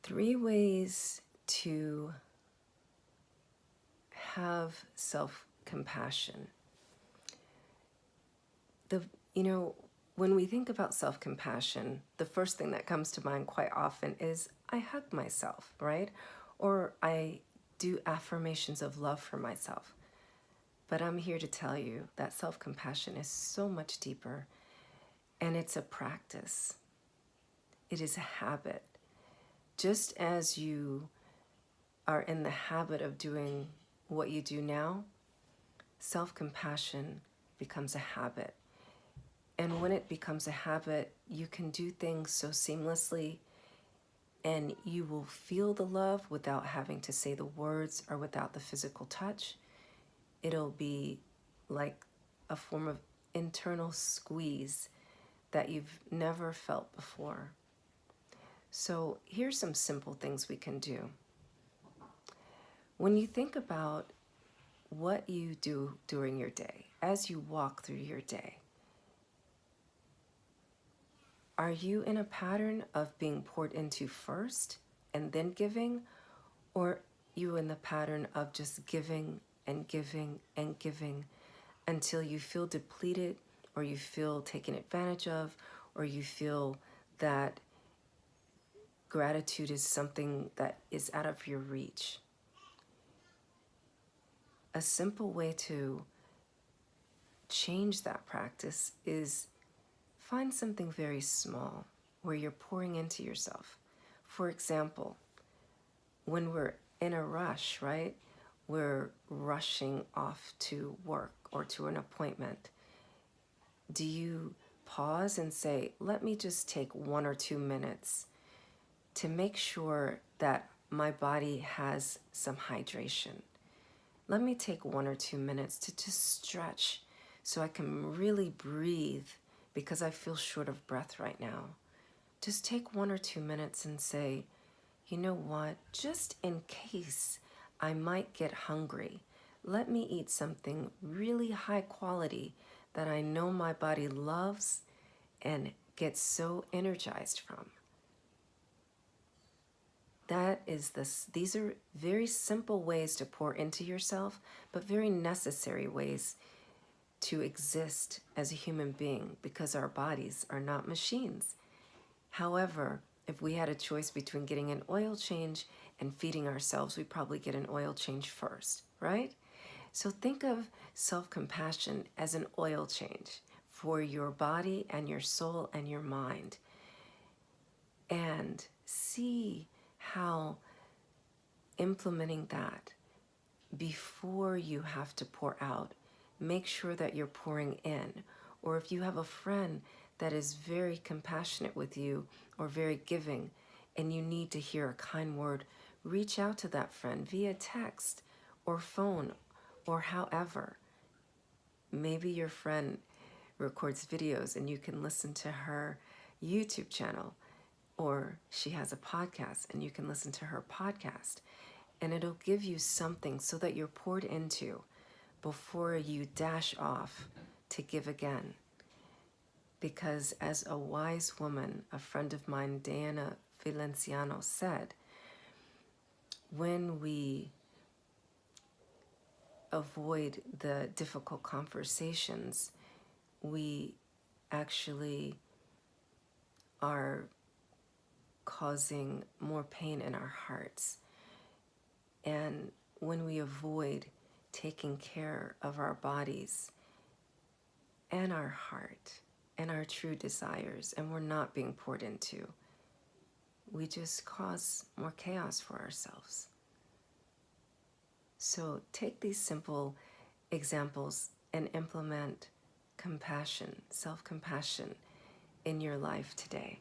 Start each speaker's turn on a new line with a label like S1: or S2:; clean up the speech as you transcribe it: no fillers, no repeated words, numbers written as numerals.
S1: 3 ways to have self-compassion. The you know, when we think about self-compassion, the first thing that comes to mind quite often is I hug myself, right? Or I do affirmations of love for myself. But I'm here to tell you that self-compassion is so much deeper, and it's a practice. It is a habit. Just as you are in the habit of doing what you do now, self-compassion becomes a habit. And when it becomes a habit, you can do things so seamlessly, and you will feel the love without having to say the words or without the physical touch. It'll be like a form of internal squeeze that you've never felt before. So here's some simple things we can do. When you think about what you do during your day, as you walk through your day, are you in a pattern of being poured into first and then giving, or you in the pattern of just giving and giving and giving until you feel depleted, or you feel taken advantage of, or you feel that gratitude is something that is out of your reach? A simple way to change that practice is find something very small where you're pouring into yourself. For example, when we're in a rush, right? We're rushing off to work or to an appointment. Do you pause and say, let me just take 1 or 2 minutes to make sure that my body has some hydration? Let me take 1 or 2 minutes to just stretch so I can really breathe, because I feel short of breath right now. Just take 1 or 2 minutes and say, you know what, just in case I might get hungry, let me eat something really high quality that I know my body loves and gets so energized from. These are very simple ways to pour into yourself, but very necessary ways to exist as a human being, because our bodies are not machines. However, if we had a choice between getting an oil change and feeding ourselves, we'd probably get an oil change first, right? So think of self-compassion as an oil change for your body and your soul and your mind. And see how implementing that before you have to pour out, make sure that you're pouring in. Or if you have a friend that is very compassionate with you or very giving, and you need to hear a kind word, reach out to that friend via text or phone or however. Maybe your friend records videos and you can listen to her YouTube channel, or she has a podcast and you can listen to her podcast, and it'll give you something so that you're poured into before you dash off to give again. Because as a wise woman, a friend of mine, Diana Valenciano, said, when we avoid the difficult conversations, we actually are causing more pain in our hearts. And when we avoid taking care of our bodies and our heart and our true desires, and we're not being poured into, we just cause more chaos for ourselves. So take these simple examples and implement compassion, self-compassion in your life today.